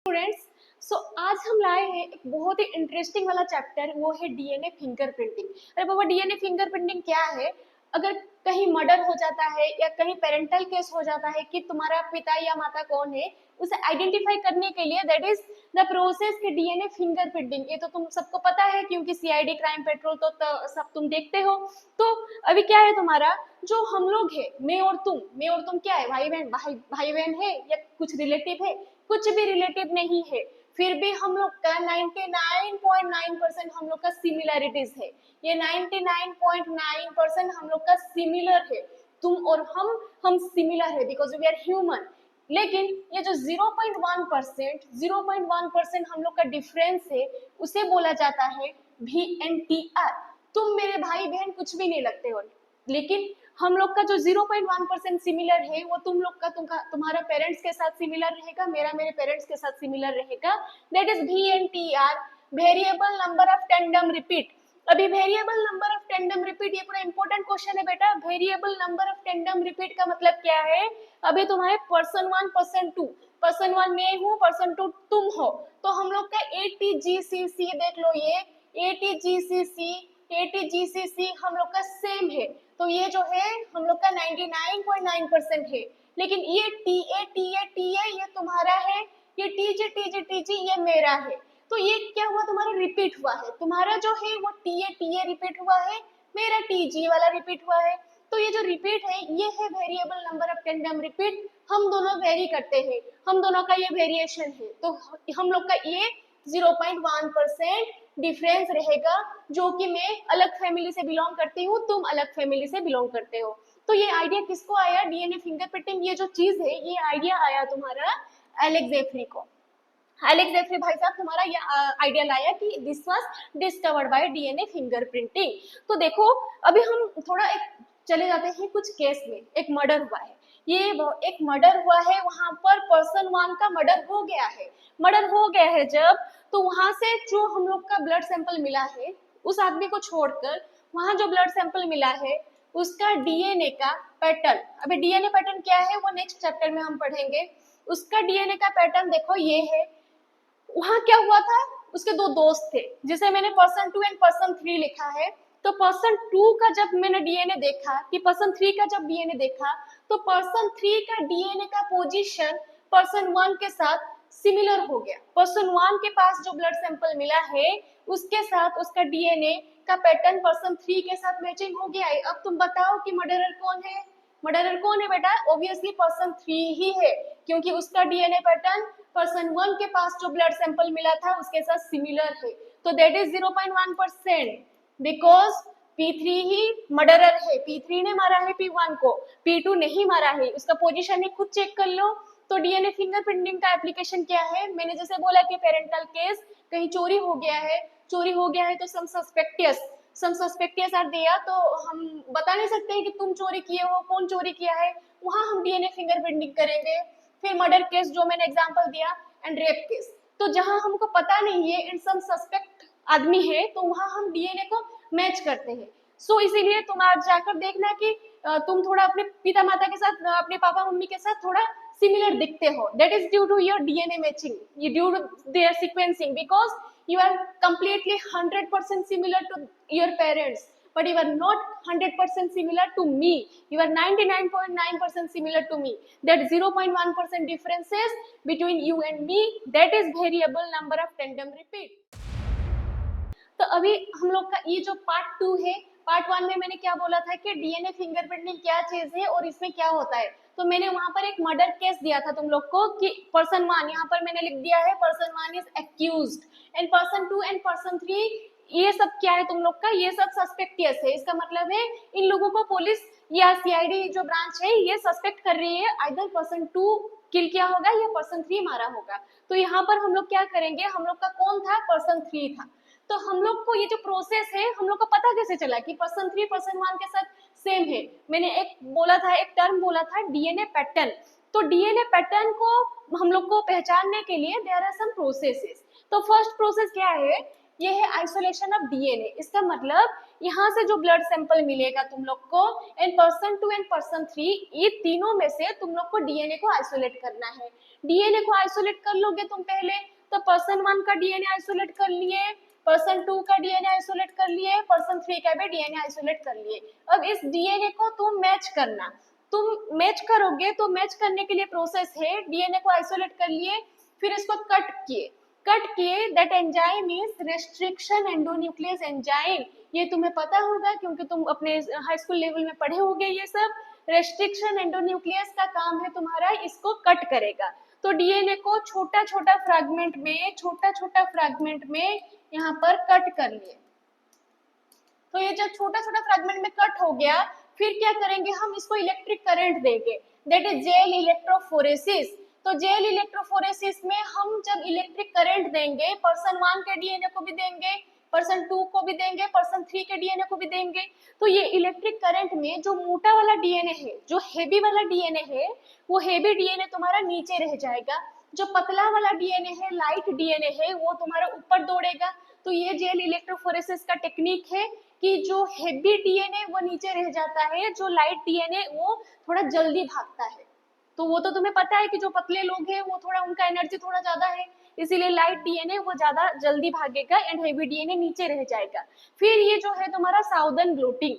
Students, आज हम लाए हैं एक बहुत ही इंटरेस्टिंग वाला चैप्टर, वो है डीएनए फिंगरप्रिंटिंग। अरे बाबा, डीएनए फिंगरप्रिंटिंग क्या है? अगर कहीं मर्डर हो जाता है या कहीं पेरेंटल केस हो जाता है कि तुम्हारा पिता या माता कौन है, उसे आइडेंटिफाई करने के लिए दैट इज द प्रोसेस की डीएनए फिंगरप्रिंटिंग। ये तो तुम सबको पता है क्योंकि सीआईडी क्राइम पेट्रोल तो सब तुम देखते हो। तो अभी क्या है, तुम्हारा जो हम लोग है, मैं और तुम क्या है, भाई बहन, भाई बहन है या कुछ रिलेटिव है? कुछ भी रिलेटिव नहीं है। फिर भी हम लोग का 99.9% हम लोग का सिमिलरिटीज है। ये 99.9% हम लोग का सिमिलर है। तुम और हम सिमिलर है बिकॉज वी आर ह्यूमन। लेकिन ये जो 0.1% हम लोग का डिफरेंस है, उसे बोला जाता है VNTR। तुम मेरे भाई बहन कुछ भी नहीं लगते हो, लेकिन हम लोग का जो 0.1% सिमिलर है वो तुम लोग का तुम्हारा पेरेंट्स के साथ सिमिलर रहेगा, मेरा मेरे पेरेंट्स के साथ सिमिलर रहेगा। That is VNTR, variable number of tandem repeat. अभी variable number of tandem repeat, ये पूरा इंपॉर्टेंट क्वेश्चन है बेटा। Variable number of tandem repeat का मतलब क्या है? अभी तुम्हारे पर्सन 1 पर्सन 2, पर्सन 1 मैं हूँ, पर्सन 2 तुम हो, तो हम लोग का ATGCC देख लो, ये ATGCC हम लोग का सेम है। तो ये जो है हम लोग का 99.9% है। लेकिन ये TA ये तुम्हारा है, ये TG ये मेरा है। तो ये क्या हुआ, तुम्हारा रिपीट हुआ है। तुम्हारा जो है वो TA रिपीट हुआ है, मेरा TG वाला रिपीट हुआ है। तो ये जो रिपीट है ये है variable number of tandem repeat. हम दोनों वेरी करते हैं, हम दोनों का ये वेरिएशन है। तो हम लोग का ये 0.1% डिफरेंस रहेगा, जो कि मैं अलग फैमिली से बिलोंग करती हूँ, तुम अलग फैमिली से बिलोंग करते हो। तो ये आइडिया किसको आया? डीएनए फिंगरप्रिंटिंग ये जो चीज है, ये आइडिया आया तुम्हारा एलेक्स जेफरी को। एलेक्स जेफरी भाई साहब तुम्हारा ये आइडिया लाया कि this was discovered by DNA fingerprinting. तो देखो, अभी हम थोड़ा एक चले जाते हैं कुछ केस में। एक मर्डर हुआ है, ये एक मर्डर हुआ है, वहां पर पर्सन 1 का मर्डर हो गया है। मर्डर हो गया है जब, तो वहां से जो हम लोग का ब्लड सैंपल मिला है, उस आदमी को छोड़कर वहां जो ब्लड सैंपल मिला है उसका डीएनए का पैटर्न, अभी डीएनए पैटर्न क्या है वो नेक्स्ट चैप्टर में हम पढ़ेंगे। उसका डीएनए का पैटर्न देखो ये है। वहां क्या हुआ था, उसके दो दोस्त थे जिसे मैंने पर्सन 2 एंड पर्सन 3 लिखा है। तो पर्सन 2 का जब मैंने डीएनए देखा कि पर्सन 3 का जब डीएनए देखा, तो पर्सन 3 का डीएनए का पोजीशन पर्सन 1 के साथ सिमिलर हो गया। पर्सन 1 के पास जो ब्लड सैंपल मिला है उसके साथ उसका डीएनए का पैटर्न पर्सन 3 के साथ मैचिंग हो गया है। अब तुम बताओ कि मर्डरर कौन है? मर्डरर कौन है बेटा? ऑब्वियसली पर्सन 3 ही है, क्योंकि उसका डीएनए पैटर्न पर्सन 1 के पास जो ब्लड सैंपल मिला था उसके साथ सिमिलर है। तो that is 0.1%, because P3 he murderer है। P3 ने मारा है P1 को, P2 नहीं मारा है। उसका पोजीशन है, खुद चेक कर लो। तो डीएनए फिंगरप्रिंटिंग का एप्लीकेशन क्या है? मैंने जैसे बोला कि पेरेंटल केस, कहीं चोरी हो गया है, तो सम सस्पेक्टियस आर दिया, तो हम बता नहीं सकते हैं कि तुम चोरी किए हो, कौन चोरी किया है, वहां हम डीएनए फिंगरप्रिंटिंग करेंगे। फिर मर्डर केस जो मैंने एग्जांपल दिया, एंड रेप केस, तो जहां हमको पता नहीं है एंड सम सस्पेक्ट आदमी है, तो वहां हम डीएनए को मैच करते हैं। इसीलिए तुम आज जाकर देखना कि तुम थोड़ा अपने पिता माता के साथ, अपने पापा मम्मी के साथ थोड़ा सिमिलर दिखते हो। That is due to your DNA matching, due to their sequencing, because you are completely 100% similar to your parents, but you are not 100% similar to me. You are 99.9% similar to me. That 0.1% differences between you and me, that is variable number of tandem repeat. तो अभी हम लोग का ये जो part 2 है, part 1 में मैंने क्या बोला था कि डीएनए फिंगरप्रिंटिंग क्या चीज है और इसमें क्या होता है। तो मैंने वहां पर एक मर्डर केस दिया था तुम लोग को कि पर्सन 1, यहाँ पर मैंने लिख दिया है person 1 is accused, and person 2 and person 3 ये सब क्या है तुम लोग का, ये सब सस्पेक्टियस है। इसका मतलब है इन लोगों को पुलिस या सीआईडी जो ब्रांच है ये सस्पेक्ट कर रही है, आइदर पर्सन 2 किल किया होगा या पर्सन 3 मारा होगा। तो यहाँ पर हम लोग क्या करेंगे, हम लोग का कौन था, पर्सन 3 था। तो हम लोग को ये जो प्रोसेस है, हम लोग को पता कैसे चला कि पर्सन 3 पर्सन 1 के साथ सेम है? मैंने एक बोला था, एक टर्म बोला था डीएनए पैटर्न। तो डीएनए पैटर्न को हम लोग को पहचानने के लिए देयर आर सम प्रोसेसेस। तो फर्स्ट प्रोसेस क्या है ये है आइसोलेशन ऑफ डीएनए। इसका मतलब यहाँ से जो ब्लड सैंपल मिलेगा तुम लोग को एंड पर्सन 2 एंड पर्सन 3, ये तीनों में से तुम लोग को डीएनए को आइसोलेट करना है। डीएनए को आइसोलेट कर लोगे तुम पहले, तो पर्सन 1 का डीएनए आइसोलेट कर लिए, पर्सन 2 का डीएनए आइसोलेट कर लिए, पर्सन 3 का भी डीएनए आइसोलेट कर लिए। अब इस डीएनए को तुम मैच करना, तुम मैच करोगे तो मैच करने के लिए प्रोसेस है, डीएनए को आइसोलेट कर लिए, फिर इसको कट किए that enzyme is restriction endonuclease enzyme. ये तुम्हें पता होगा क्योंकि तुम अपने हाई स्कूल लेवल में पढ़े होगे ये सब। रेस्ट्रिक्शन एंडोन्यूक्लियस का काम है तुम्हारा इसको कट करेगा। तो डीएनए को छोटा छोटा फ्रैगमेंट में यहाँ पर कट कर लिए। तो ये जब छोटा छोटा फ्रैगमेंट में कट हो गया, फिर क्या करेंगे हम, इसको इलेक्ट्रिक करंट देंगे, दैट इज जेल इलेक्ट्रोफोरेसिस। तो जेल इलेक्ट्रोफोरेसिस में हम जब इलेक्ट्रिक करंट देंगे, पर्सन 1 के डीएनए को भी देंगे, पर्सन 2 को भी देंगे, पर्सन 3 के डीएनए को भी देंगे। तो ये इलेक्ट्रिक करंट में जो मोटा वाला डीएनए है, जो हेवी वाला डीएनए है, वो हेवी डीएनए तुम्हारा नीचे रह जाएगा, जो पतला वाला डीएनए है, लाइट डीएनए है, वो तुम्हारा ऊपर दौड़ेगा। तो ये जेल इलेक्ट्रोफोरेसिस का टेक्निक है कि जो हेवी डीएनए वो नीचे रह जाता है, जो लाइट डीएनए वो थोड़ा जल्दी भागता है। तो वो तो तुम्हें पता है कि जो पतले लोग हैं वो थोड़ा, उनका एनर्जी थोड़ा ज्यादा है, इसीलिए लाइट डीएनए वो ज्यादा जल्दी भागेगा एंड हेवी डीएनए नीचे रह जाएगा। फिर ये जो है तुम्हारा साउदर्न ब्लोटिंग।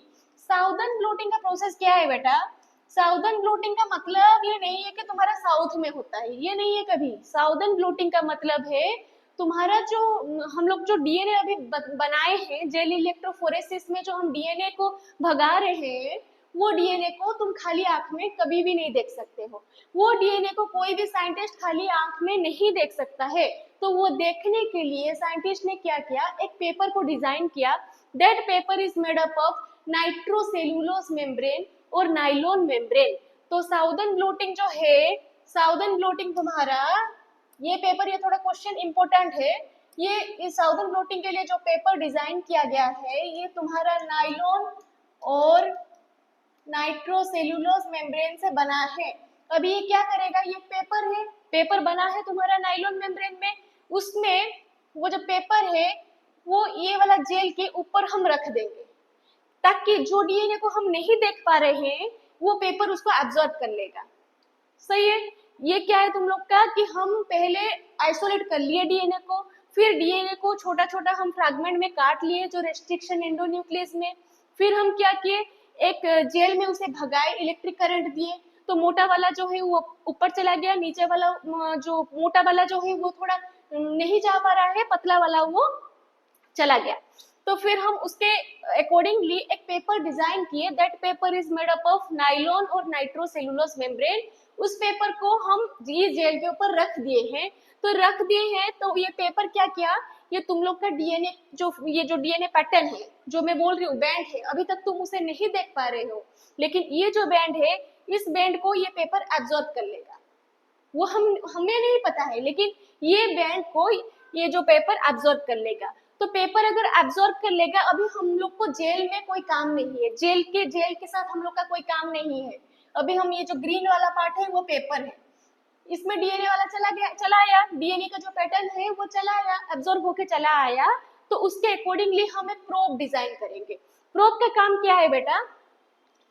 साउदर्न ब्लोटिंग का प्रोसेस क्या है बेटा? साउदर्न ब्लोटिंग का मतलब ये नहीं है कि तुम्हारा साउथ में होता है, ये नहीं है कभी। साउदर्न ब्लोटिंग का मतलब है तुम्हारा जो हम लोग जो डीएनए अभी बनाए हैं जेल इलेक्ट्रोफोरेसिस में, जो हम डीएनए को भगा रहे हैं, वो डीएनए को तुम खाली आंख में कभी भी नहीं देख सकते हो। वो डीएनए को कोई भी साइंटिस्ट खाली आंख में नहीं देख सकता है। तो वो देखने के लिए साइंटिस्ट ने क्या किया, एक पेपर को डिजाइन किया। That paper is made up of nitrocellulose membrane और नाइलॉन मेम्ब्रेन। तो साउदर्न ब्लोटिंग जो है, साउदर्न ब्लोटिंग तुम्हारा ये पेपर, ये थोड़ा क्वेश्चन इंपॉर्टेंट है। ये साउदर्न ब्लोटिंग के लिए जो पेपर डिजाइन किया गया है, ये तुम्हारा नाइलॉन और नाइट्रोसेल्यूलोज मेम्ब्रेन से बना है। अभी ये क्या करेगा, ये पेपर है, पेपर बना है तुम्हारा नाइलॉन मेम्ब्रेन में, उसमें वो जो पेपर है वो ये वाला जेल के ऊपर हम रख देंगे, ताकि जो डीएनए को हम नहीं देख पा रहे हैं वो पेपर उसको एब्जॉर्ब कर लेगा। सही है। ये क्या है तुम लोग का कि हम पहले आइसोलेट कर लिए डीएनए को, फिर डीएनए को छोटा छोटा हम फ्रैगमेंट में काट लिए जो रेस्ट्रिक्शन एंडोन्यूक्लियस में, फिर हम क्या किए, एक जेल में उसे भगाए, इलेक्ट्रिक करंट दिए, तो मोटा वाला जो है वो ऊपर चला गया, नीचे वाला जो मोटा वाला जो है वो थोड़ा नहीं जा पा रहा है, पतला वाला वो चला गया। तो फिर हम उसके अकॉर्डिंगली एक पेपर डिजाइन किए। That paper is made up of nylon और नाइट्रोसेल्यूलोज मेम्ब्रेन। उस पेपर को हम ये जेल के ऊपर रख दिए हैं। तो रख दिए हैं तो ये पेपर क्या किया, ये तुम लोग का डीएनए जो ये जो डीएनए पैटर्न है, जो मैं बोल रही हूँ बैंड है, अभी तक तुम उसे नहीं देख पा रहे हो, लेकिन ये जो बैंड है, इस बैंड को ये पेपर एब्जॉर्ब कर लेगा। वो हमें नहीं पता है, लेकिन ये बैंड को ये जो पेपर एब्जॉर्ब कर लेगा। तो पेपर अगर एब्जॉर्ब कर लेगा, अभी हम लोग को जेल में कोई काम नहीं है, जेल के साथ हम लोग का कोई काम नहीं है। अभी हम ये जो ग्रीन वाला पार्ट है वो पेपर है, इसमें डीएनए वाला चला आया, डीएनए का जो पैटर्न है वो चला आया, एब्जॉर्ब होके चला आया। तो उसके अकॉर्डिंगली हम एक प्रोब डिजाइन करेंगे। प्रोब का काम क्या है बेटा,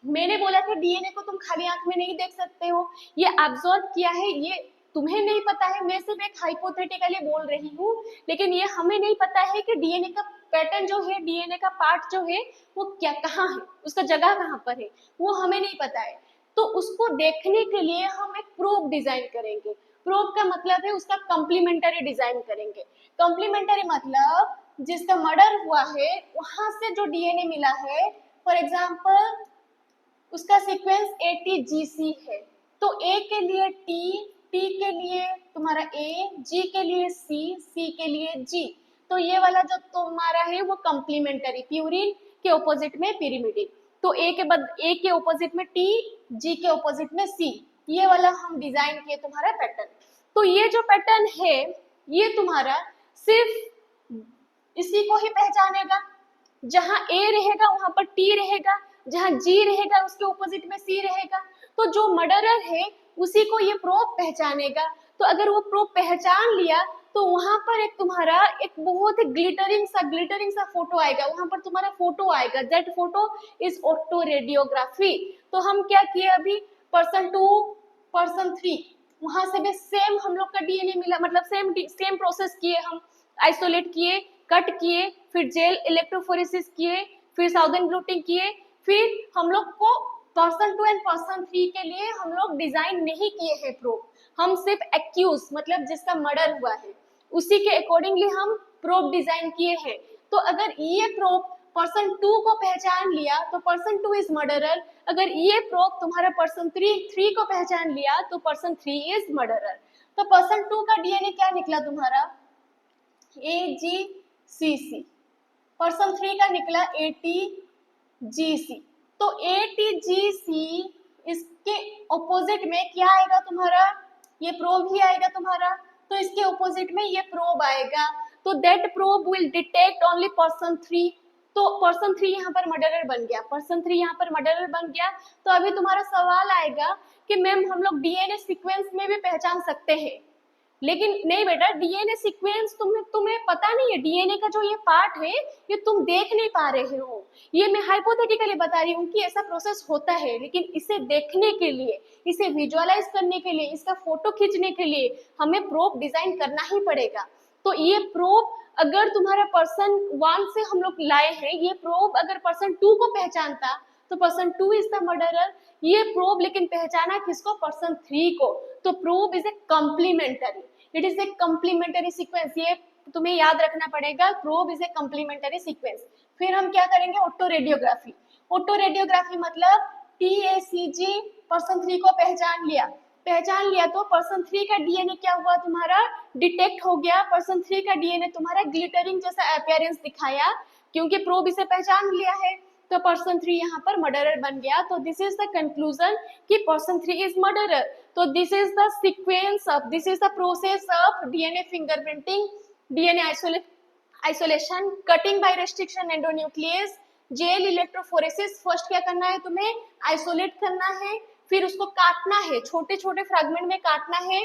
मैंने बोला था डीएनए को तुम खाली आंख में नहीं देख सकते हो, ये एब्जॉर्ब किया है, ये तुम्हें नहीं पता है, मैं सिर्फ एक हाइपोथेटिकली बोल रही हूँ, लेकिन ये हमें नहीं पता है कि डीएनए का पैटर्न जो है, डीएनए का पार्ट जो है वो क्या कहाँ है, उसका जगह कहाँ पर है, वो हमें नहीं पता है। तो उसको देखने के लिए हम एक प्रोब डिजाइन करेंगे। प्रोब का मतलब है उसका कॉम्प्लीमेंटरी डिजाइन करेंगे। कॉम्प्लीमेंटरी मतलब जिसका मर्डर हुआ है वहां से जो डीएनए मिला है, फॉर एग्जाम्पल उसका सीक्वेंस ATGC है, तो A के लिए T के लिए तुम्हारा A, G के लिए C के लिए G। तो ये वाला जो तुम्हारा है वो कॉम्प्लीमेंटरी, प्यूरिन के ऑपोजिट में पिरिमिडिन। तो A के ऑपोजिट में T, G के ऑपोजिट में C, ये वाला हम डिजाइन किए तुम्हारा पैटर्न। तो ये जो पैटर्न है ये तुम्हारा सिर्फ इसी को ही पहचानेगा, जहां A रहेगा वहां पर T रहेगा, जहां G रहेगा उसके ऑपोजिट में C रहेगा। तो जो मर्डरर है उसी को ये प्रोब पहचानेगा। तो अगर वो प्रोब पहचान लिया तो वहां पर एक तुम्हारा एक बहुत ही ग्लिटरिंग सा फोटो आएगा, वहां पर तुम्हारा फोटो आएगा, that photo is auto radiography. तो हम क्या किए अभी, पर्सन 2 पर्सन 3, वहां से भी सेम हम लोग का डीएनए मिला, मतलब सेम प्रोसेस किए हम, आइसोलेट किए, कट किए, फिर जेल इलेक्ट्रोफोरेसिस किए, फिर साउदर्न ब्लूटिंग किए, फिर हम लोग को पर्सन 2 एंड पर्सन 3 के लिए हम लोग डिजाइन नहीं किए हैं प्रोब, हम सिर्फ एक्यूज मतलब जिसका मर्डर हुआ है उसी के अकॉर्डिंगली हम प्रोब डिजाइन किए हैं। तो अगर ये प्रोब पर्सन 2 को पहचान लिया तो पर्सन 2 इज मर्डरर, अगर ये प्रोब तुम्हारा पर्सन 3 को पहचान लिया तो पर्सन 3 इज मर्डरर। तो पर्सन 2 का डीएनए क्या निकला तुम्हारा, AGCC, पर्सन 3 का निकला ATGC। तो ATGC इसके ऑपोजिट में क्या आएगा तुम्हारा, ये प्रोब ही आएगा तुम्हारा, तो इसके ऑपोजिट में ये प्रोब आएगा, तो that probe will detect only person 3। तो पर्सन 3 यहाँ पर मर्डरर बन गया, पर्सन 3 यहाँ पर मर्डरर बन गया। तो अभी तुम्हारा सवाल आएगा कि मैम हम लोग डीएनए सीक्वेंस में भी पहचान सकते हैं, लेकिन नहीं बेटा, डीएनए सीक्वेंस तुम्हें पता नहीं है, डीएनए का जो ये पार्ट है ये तुम देख नहीं पा रहे हो, ये मैं हाइपोथेटिकली बता रही हूँ कि ऐसा प्रोसेस होता है, लेकिन इसे देखने के लिए, इसे विजुअलाइज करने के लिए, इसका फोटो खींचने के लिए हमें प्रोब डिजाइन करना ही पड़ेगा। तो ये प्रोब अगर तुम्हारा पर्सन 1 से हम लोग लाए हैं, ये प्रोब अगर पर्सन 2 को पहचानता तो पर्सन 2 इज द मर्डरर, ये प्रोब लेकिन पहचाना किसको, पर्सन 3 को। तो probe is a complementary, it is a complementary sequence, ये तुम्हें याद रखना पड़ेगा, probe is a complementary sequence. फिर हम क्या करेंगे, ऑटो रेडियोग्राफी। ऑटो रेडियोग्राफी मतलब TACG पर्सन 3 को पहचान लिया तो पर्सन 3 का डीएनए क्या हुआ तुम्हारा, डिटेक्ट हो गया, पर्सन 3 का डीएनए तुम्हारा ग्लिटरिंग जैसा अपीयरेंस दिखाया, क्योंकि प्रोब इसे पहचान लिया है, तो पर्सन 3 यहाँ पर मर्डरर बन गया। तो दिस इज द कंक्लूजन कि पर्सन 3 इज मर्डरर। तो this is the sequence of, this is the process of DNA fingerprinting, DNA isolation, cutting by restriction endonuclease, gel electrophoresis. First क्या करना है तुम्हें, आइसोलेट करना है, फिर उसको काटना है, छोटे छोटे फ्रैगमेंट में काटना है,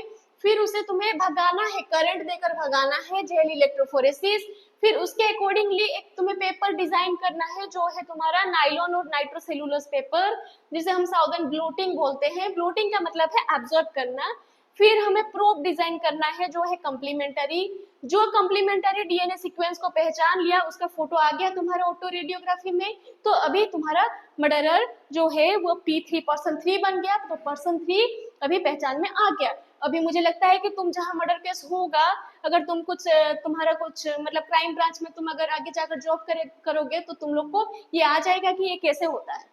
फिर उसे तुम्हें भगाना है, करंट देकर भगाना है, जेल इलेक्ट्रोफोरेसिस। फिर उसके अकॉर्डिंगली एक तुम्हें पेपर डिजाइन करना है जो है तुम्हारा नाइलॉन और नाइट्रोसेलुलोज पेपर, जिसे हम साउदर्न ब्लोटिंग बोलते हैं। ब्लोटिंग का मतलब है एब्जॉर्ब करना। फिर हमें प्रोब डिजाइन करना है जो है कॉम्प्लीमेंटरी, जो कॉम्प्लीमेंटरी डीएनए सीक्वेंस को पहचान लिया उसका फोटो आ गया तुम्हारा ऑटो रेडियोग्राफी में। तो अभी तुम्हारा मर्डरर जो है वो P3 पर्सन 3 बन गया, तो पर्सन 3 अभी पहचान में आ गया। अभी मुझे लगता है कि तुम जहाँ मर्डर केस होगा, अगर तुम कुछ तुम्हारा कुछ मतलब क्राइम ब्रांच में तुम अगर आगे जाकर जॉब करोगे तो तुम लोग को ये आ जाएगा कि ये कैसे होता है।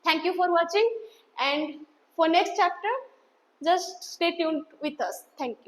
Thank you for watching, and for next chapter just stay tuned with us. Thank you.